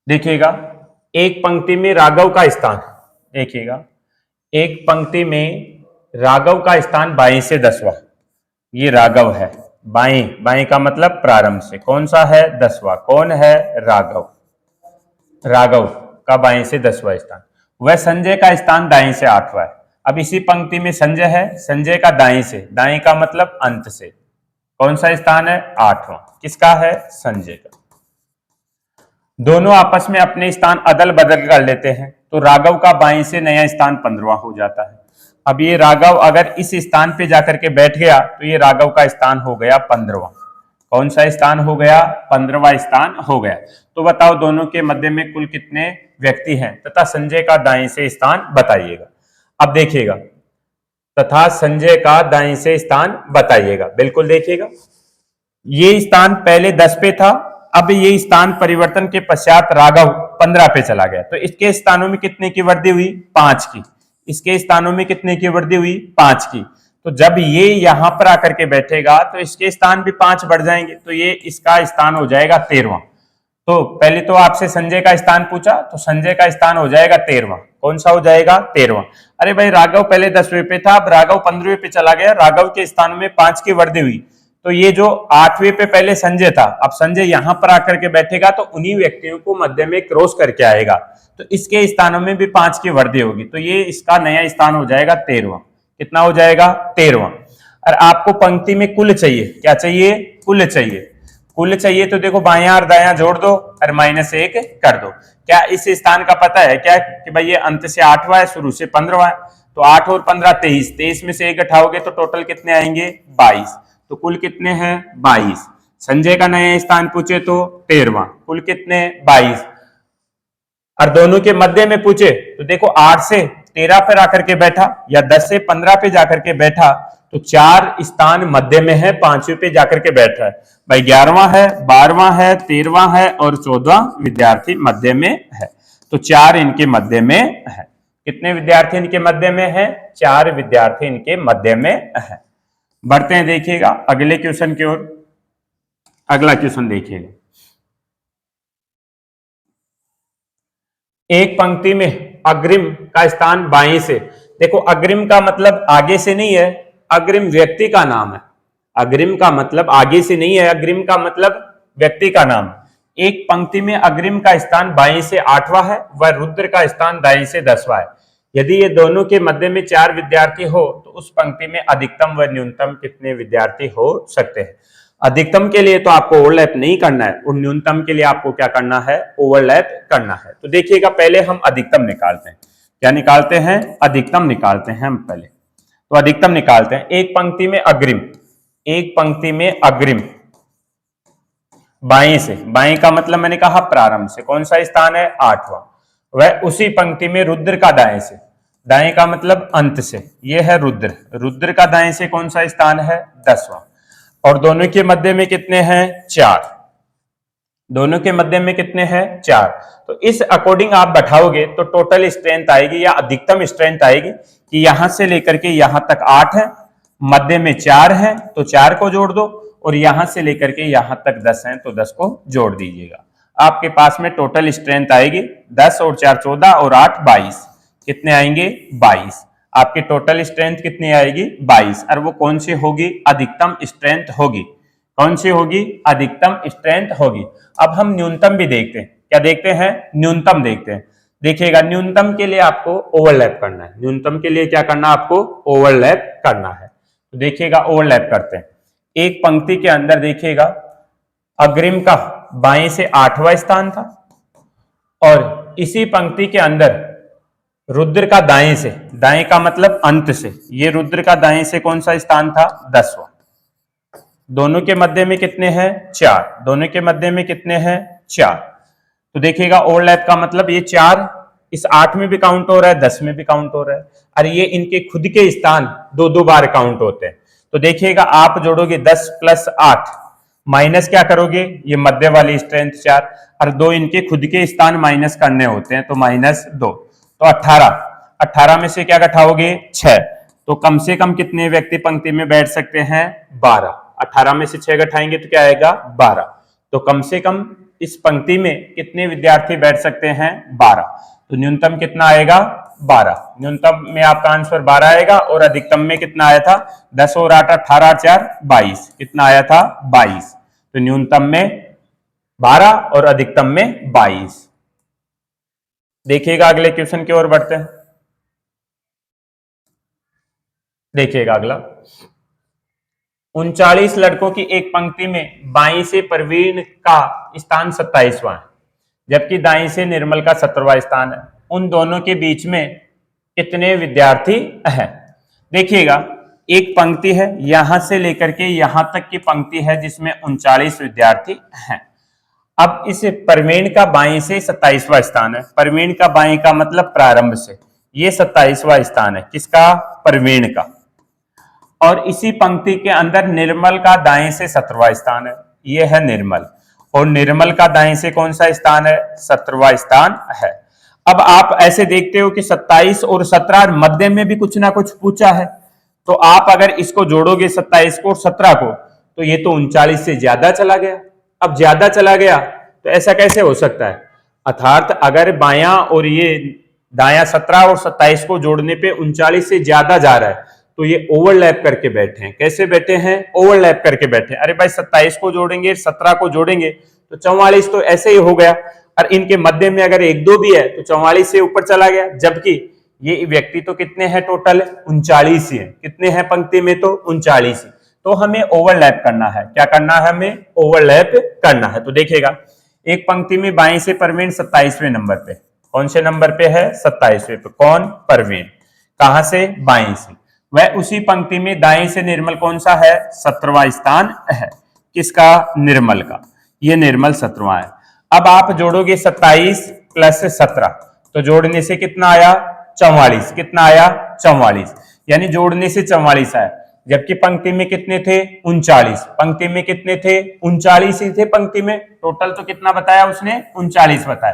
[SPEAKER 1] देखिएगा एक पंक्ति में राघव का स्थान, देखिएगा एक पंक्ति में राघव का स्थान बाएं से 10वां। ये राघव है, बाएं, बाएं का मतलब प्रारंभ से, कौन सा है 10वां। कौन है राघव, राघव का बाएं से 10वां स्थान। वह संजय का स्थान दाएं से 8वां है। अब इसी पंक्ति में संजय है, संजय का दाएं से, दाएं का मतलब अंत से, कौन सा स्थान है 8वां। किसका है संजय का। दोनों आपस में अपने स्थान अदल बदल कर लेते हैं तो राघव का बाएं से नया स्थान 15वां हो जाता है। अब ये राघव अगर इस स्थान पे जाकर के बैठ गया तो ये राघव का स्थान हो गया 15वां। कौन सा स्थान हो गया 15वां स्थान हो गया। तो बताओ दोनों के मध्य में कुल कितने व्यक्ति हैं तथा संजय का दाएं से स्थान बताइएगा। अब देखिएगा, तथा संजय का दाएं से स्थान बताइएगा। बिल्कुल देखिएगा, ये स्थान पहले 10 पे था, अब ये स्थान परिवर्तन के पश्चात राघव 15 पे चला गया तो इसके स्थानों में कितने की वृद्धि हुई 5 की। इसके स्थानों में कितने की वृद्धि हुई 5 की। तो जब ये यहां पर आकर के बैठेगा तो इसके स्थान भी 5 बढ़ जाएंगे तो ये इसका स्थान हो जाएगा 13वां। तो पहले तो आपसे संजय का स्थान पूछा तो संजय का स्थान हो जाएगा 13वां। कौन सा हो जाएगा 13वां। अरे भाई राघव पहले 10वें पे था, अब राघव 15वें पे चला गया, राघव के स्थान में 5 की वृद्धि हुई तो ये जो 8वें पे पहले संजय था, अब संजय यहां पर आकर के बैठेगा तो उन्हीं व्यक्तियों को मध्य में क्रॉस करके आएगा तो इसके स्थानों में भी 5 की वृद्धि होगी तो ये इसका नया स्थान हो जाएगा 13वां। कितना हो जाएगा 13वां। और आपको पंक्ति में कुल चाहिए, क्या चाहिए कुल चाहिए। कुल चाहिए तो देखो बायां और दायां जोड़ दो और -1 कर दो। क्या इस स्थान का पता है क्या कि भाई ये अंत से 8वां है, शुरू से 15वां है, तो 8 और 15 23, 23 में से 1 हटाओगे तो टोटल कितने आएंगे 22। तो कुल कितने हैं 22। संजय का नया स्थान पूछे तो 13वां, कुल कितने 22। और दोनों के मध्य में पूछे तो देखो 8 से 13 पर आकर के बैठा या 10 से 15 पे जाकर के बैठा तो 4 स्थान मध्य में है, 5वें पे जाकर के बैठ रहा है। भाई 11वां है, 12वां है, 13वां है और 14वां विद्यार्थी मध्य में है तो 4 इनके मध्य में है। कितने विद्यार्थी इनके मध्य में है 4 विद्यार्थी इनके मध्य में है। बढ़ते हैं देखिएगा अगले क्वेश्चन की ओर। अगला क्वेश्चन देखिएगा, एक पंक्ति में अग्रिम का स्थान बाएं से, देखो अग्रिम का मतलब आगे से नहीं है, अग्रिम व्यक्ति का नाम है। अग्रिम का मतलब आगे से नहीं है, अग्रिम का मतलब व्यक्ति का नाम। एक पंक्ति में अग्रिम का स्थान बाएं से 8वां है व रुद्र का स्थान दाएं से 10वां है। यदि ये दोनों के मध्य में 4 विद्यार्थी हो तो उस पंक्ति में अधिकतम व न्यूनतम कितने विद्यार्थी हो सकते हैं। अधिकतम के लिए तो आपको ओवरलैप नहीं करना है और न्यूनतम के लिए आपको क्या करना है ओवरलैप करना है। तो देखिएगा पहले हम अधिकतम निकालते हैं। क्या निकालते हैं अधिकतम निकालते हैं हम पहले। तो अधिकतम निकालते हैं। एक पंक्ति में अग्रिम, एक पंक्ति में अग्रिम बाएं से, बाएं का मतलब मैंने कहा प्रारंभ से, कौन सा स्थान है 8वां। वह उसी पंक्ति में रुद्र का दाएं से, दाएं का मतलब अंत से, यह है रुद्र, रुद्र का दाएं से कौन सा स्थान है 10वां। और दोनों के मध्य में कितने हैं 4, दोनों के मध्य में कितने हैं 4। तो इस अकॉर्डिंग आप बैठाओगे तो टोटल स्ट्रेंथ आएगी या अधिकतम स्ट्रेंथ आएगी कि यहां से लेकर के यहां तक 8 है, मध्य में 4 है तो 4 को जोड़ दो और यहां से लेकर के यहां तक 10 है तो 10 को जोड़ दीजिएगा। आपके पास में टोटल स्ट्रेंथ आएगी 10 और 4 14 और 8 22, कितने आएंगे 22। आपकी टोटल स्ट्रेंथ कितनी आएगी 22। और वो कौन सी होगी अधिकतम स्ट्रेंथ होगी, कौन सी होगी अधिकतम स्ट्रेंथ होगी। अब हम न्यूनतम भी देखते हैं, क्या देखते हैं न्यूनतम देखते हैं। देखिएगा न्यूनतम के लिए आपको ओवरलैप करना है, न्यूनतम के लिए क्या करना है आपको ओवरलैप करना है। तो देखिएगा ओवरलैप करते हैं। एक पंक्ति के अंदर देखिएगा अग्रिम का बाएं से 8वां स्थान था और इसी पंक्ति के अंदर रुद्र का दाएं से, दाएं का मतलब अंत से, ये रुद्र का दाएं से कौन सा स्थान था? 10वां। दोनों के मध्य में कितने हैं? 4। दोनों के मध्य में कितने हैं? 4। तो देखिएगा ओवरलैप का मतलब ये 4 इस 8 में भी काउंट हो रहा है, 10 में भी काउंट हो रहा है, और ये इनके खुद के स्थान 2-2 बार काउंट होते हैं। तो देखिएगा आप जोड़ोगे 10 + 8 माइनस क्या करोगे? ये मध्य वाली स्ट्रेंथ 4 और 2 इनके खुद के स्थान माइनस करने होते हैं, तो -2 तो 18 में से क्या घटाओगे? 6। तो कम से कम कितने व्यक्ति पंक्ति में बैठ सकते हैं? 12। 18 में से 6 घटाएंगे तो क्या आएगा? 12। तो कम से कम इस पंक्ति में कितने विद्यार्थी बैठ सकते हैं? 12। तो न्यूनतम कितना आएगा? 12। न्यूनतम में आपका आंसर 12 आएगा और अधिकतम में कितना आया था? 10 और 8 18 और 4 22। कितना आया था? 22। तो न्यूनतम में 12 और अधिकतम में 22। देखिएगा अगले क्वेश्चन की ओर बढ़ते हैं। देखिएगा अगला, 39 लड़कों की एक पंक्ति में बाईं से प्रवीण का स्थान 27वां है, जबकि दाईं से निर्मल का 17वां स्थान है। उन दोनों के बीच में कितने विद्यार्थी हैं? देखिएगा एक पंक्ति है, यहां से लेकर के यहां तक की पंक्ति है जिसमें 39 विद्यार्थी हैं। अब इस प्रवीण का बाईं से 27वां स्थान है। प्रवीण का बाईं का मतलब प्रारंभ से, ये 27वां स्थान है किसका? प्रवीण का। और इसी पंक्ति के अंदर निर्मल का दाएं से 17वां स्थान है, ये है निर्मल, और निर्मल का दाएं से कौन सा स्थान है? 17वां स्थान है। अब आप ऐसे देखते हो कि 27 और 17 मध्य में भी कुछ ना कुछ पूछा है, तो आप अगर इसको जोड़ोगे 27 को और 17 को, तो ये तो 39 से ज्यादा चला गया। अब ज्यादा चला गया तो ऐसा कैसे हो सकता है? अर्थात अगर बायां और ये दायां 17 और 27 को जोड़ने पे 39 से ज्यादा जा रहा है, तो ये ओवरलैप करके बैठे हैं। कैसे बैठे हैं? ओवरलैप करके बैठे हैं। अरे भाई 27 को जोड़ेंगे 17 को जोड़ेंगे तो 44 तो ऐसे ही हो गया, और इनके मध्य में अगर 1-2 भी है तो 44 से ऊपर चला गया, जबकि ये व्यक्ति तो कितने हैं टोटल? 39 ही है। कितने हैं पंक्ति में? तो 39 ही। तो हमें ओवरलैप करना है। क्या करना है? हमें ओवरलैप करना है। तो देखिएगा एक पंक्ति में बाएं से प्रवीण 27वें नंबर पे, कौन से नंबर पे है? 27वें पे। कौन? प्रवीण। कहां से? बाएं से। वह उसी पंक्ति में दाएं से निर्मल कौन सा है? 17वां स्थान है। किसका? निर्मल का। ये निर्मल 17वां है। अब आप जोड़ोगे 27 + 17, तो जोड़ने से कितना आया? 44। कितना आया? 44। यानी जोड़ने से 44 आया, जबकि पंक्ति में कितने थे? 39। पंक्ति में कितने थे? 39 ही थे पंक्ति में। टोटल तो कितना बताया उसने? 39 बताया।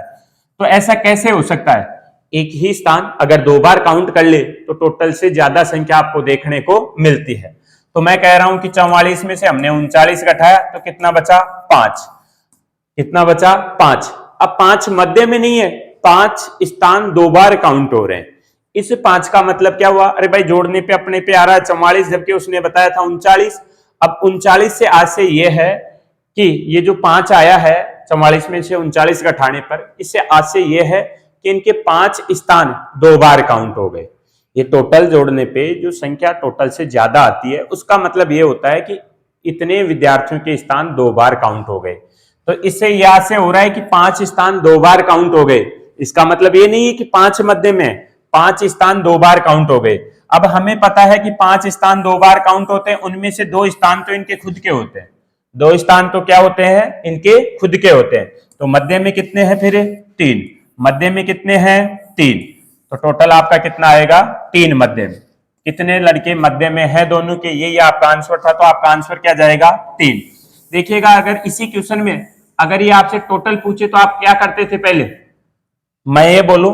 [SPEAKER 1] तो ऐसा कैसे हो सकता है? एक ही स्थान अगर 2 बार काउंट कर ले तो टोटल से ज्यादा संख्या आपको देखने को मिलती है। तो मैं कह रहा हूं कि 44 में से हमने 39 घटाया तो कितना बचा? 5। कितना बचा? 5। अब 5 मध्य में नहीं है, 5 स्थान 2 बार काउंट हो रहे हैं। इस 5 का मतलब क्या हुआ? अरे भाई जोड़ने पे अपने पे आ रहा है 44, जबकि उसने बताया था 39। अब 39 से आज से यह है कि ये जो 5 आया है 44 में से 39 घटाने पर, इससे आज से यह है कि इनके 5 स्थान 2 बार काउंट हो गए। ये टोटल जोड़ने पे जो संख्या टोटल से ज्यादा आती है, उसका मतलब ये होता है कि इतने विद्यार्थियों के स्थान 2 बार काउंट हो गए। तो इससे यहां से हो रहा है कि 5 स्थान 2 बार काउंट हो गए। इसका मतलब ये नहीं है कि 5 मध्य में, 5 स्थान 2 बार काउंट हो गए। अब हमें पता है कि 5 स्थान 2 बार काउंट होते हैं, उनमें से 2 स्थान तो इनके खुद के होते हैं। 2 स्थान तो क्या होते हैं? इनके खुद के होते हैं। तो मध्य में कितने हैं फिर? 3। मध्य में कितने हैं? 3। तो टोटल आपका कितना आएगा? 3 मध्य में। कितने लड़के मध्य में है दोनों के? ये आपका आंसर था, तो आपका आंसर क्या जाएगा? 3। देखिएगा अगर इसी क्वेश्चन में अगर ये आपसे टोटल पूछे तो आप क्या करते थे? पहले मैं ये बोलूं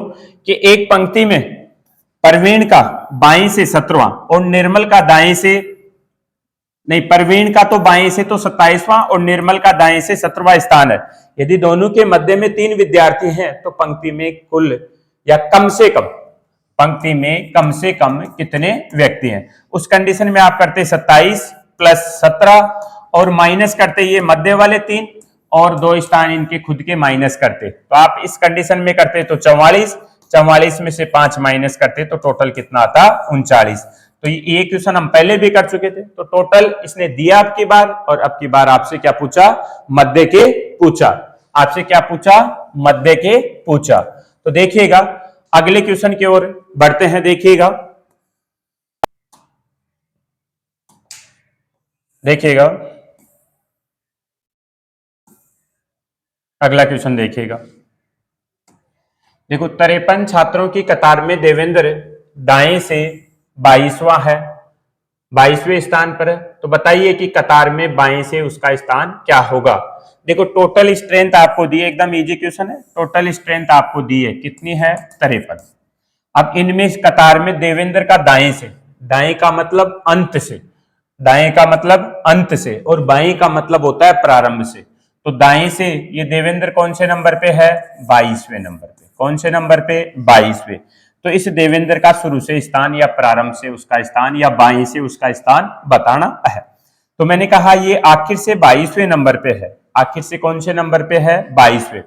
[SPEAKER 1] कि एक पंक्ति में प्रवीण का बाएं से 17वां और निर्मल का दाएं से, नहीं, प्रवीण का तो बाएं से तो 27वां और निर्मल का दाएं से 17वां स्थान है। यदि दोनों के मध्य में 3 विद्यार्थी हैं तो पंक्ति में कुल या कम से कम, पंक्ति में कम से कम कितने व्यक्ति हैं? उस कंडीशन में आप करते 27 + 17 और माइनस करते ये मध्य वाले 3 और 2 स्थान इनके खुद के माइनस करते। तो आप इस कंडीशन में करते तो 44 में से 5 माइनस करते तो टोटल कितना आता? 39। तो ये क्वेश्चन हम पहले भी कर चुके थे। तो टोटल इसने दिया अब की बार, और अब की बार आपसे क्या पूछा, मध्य के पूछा। आपसे क्या पूछा, मध्य के पूछा। तो देखिएगा अगले क्वेश्चन की ओर बढ़ते हैं। देखिएगा अगला क्वेश्चन देखिएगा। देखो 53 छात्रों की कतार में देवेंद्र दाएं से 22वां है, 22वें स्थान पर है। तो बताइए कि कतार में बाएं से उसका स्थान क्या होगा। देखो टोटल स्ट्रेंथ आपको दी है, एकदम इजी क्वेश्चन है। टोटल स्ट्रेंथ आपको दी है, कितनी है, 53। अब इनमें इस कतार में देवेंद्र का दाएं से, दाएं का मतलब अंत से, दाएं का मतलब अंत से, और बाएं का मतलब होता है प्रारंभ से। तो दाएं से ये देवेंद्र कौन से नंबर पे है, 22वें नंबर पे। कौन से नंबर पे, 22वें। तो इस देवेंद्र का शुरू से स्थान या प्रारंभ से उसका स्थान या बाएं से उसका स्थान बताना है। तो मैंने कहा ये आखिर से 22वें नंबर पे है। आखिर से कौन से नंबर पे है, 22वें।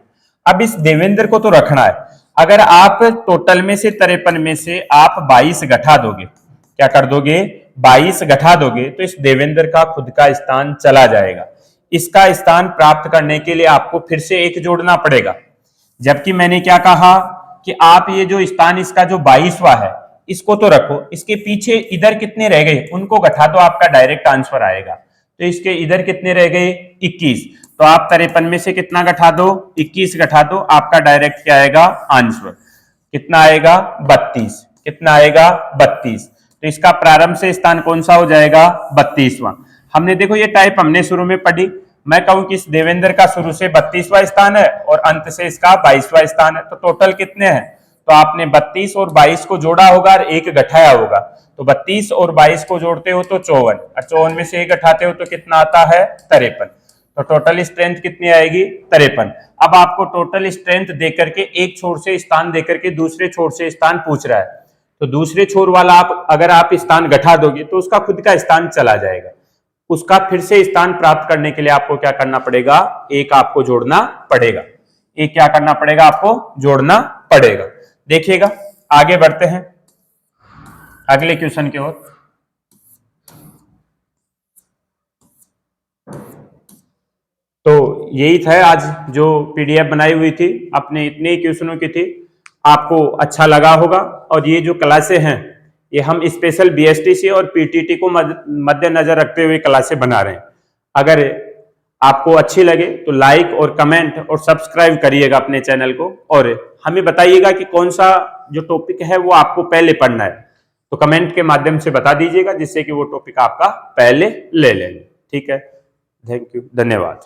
[SPEAKER 1] अब इस देवेंद्र को तो रखना है। अगर आप टोटल में से 53 में से आप 22 घटा दोगे, क्या कर दोगे, 22 घटा दोगे, तो इस देवेंद्र का खुद का स्थान चला जाएगा। इसका स्थान प्राप्त करने के लिए आपको फिर से एक जोड़ना पड़ेगा। जबकि मैंने क्या कहा कि आप ये जो स्थान इसका जो 22वां है इसको तो रखो, इसके पीछे इधर कितने रह गए उनको घटा दो, आपका डायरेक्ट आंसर आएगा। तो इसके इधर कितने रह गए, 21। तो आप 53 में से कितना घटा दो, 21 घटा दो, आपका डायरेक्ट क्या आएगा, आंसर कितना आएगा, 32। कितना आएगा, 32। तो इसका प्रारंभ से स्थान कौन सा हो जाएगा, 32वां। हमने देखो ये टाइप हमने शुरू में पढ़ी। मैं कहूं कि इस देवेंद्र का शुरू से 32वां स्थान है और अंत से इसका 22वां स्थान है। तो टोटल कितने हैं, तो आपने 32 और 22 को जोड़ा होगा और एक घटाया होगा। तो 32 और 22 को जोड़ते हो तो 54, और 54 में से एक घटाते हो तो कितना आता है, 53। तो टोटल स्ट्रेंथ कितनी आएगी, 53। अब आपको टोटल स्ट्रेंथ देकर के एक छोर से स्थान देकर के दूसरे छोर से स्थान पूछ रहा है। तो दूसरे छोर वाला आप अगर आप स्थान घटा दोगे तो उसका खुद का स्थान चला जाएगा। उसका फिर से स्थान प्राप्त करने के लिए आपको क्या करना पड़ेगा, एक आपको जोड़ना पड़ेगा। एक क्या करना पड़ेगा, आपको जोड़ना पड़ेगा। देखिएगा आगे बढ़ते हैं अगले क्वेश्चन की ओर। तो यही था आज जो पीडीएफ बनाई हुई थी, अपने इतने क्वेश्चनों की थी। आपको अच्छा लगा होगा। और ये जो क्लासें हैं ये हम स्पेशल बीएसटीसी और पीटीटी को मद्देनजर रखते हुए क्लासें बना रहे हैं। अगर आपको अच्छी लगे तो लाइक और कमेंट और सब्सक्राइब करिएगा अपने चैनल को, और हमें बताइएगा कि कौन सा जो टॉपिक है वो आपको पहले पढ़ना है। तो कमेंट के माध्यम से बता दीजिएगा जिससे कि वो टॉपिक आपका पहले ले लें। ठीक है, थैंक यू, धन्यवाद।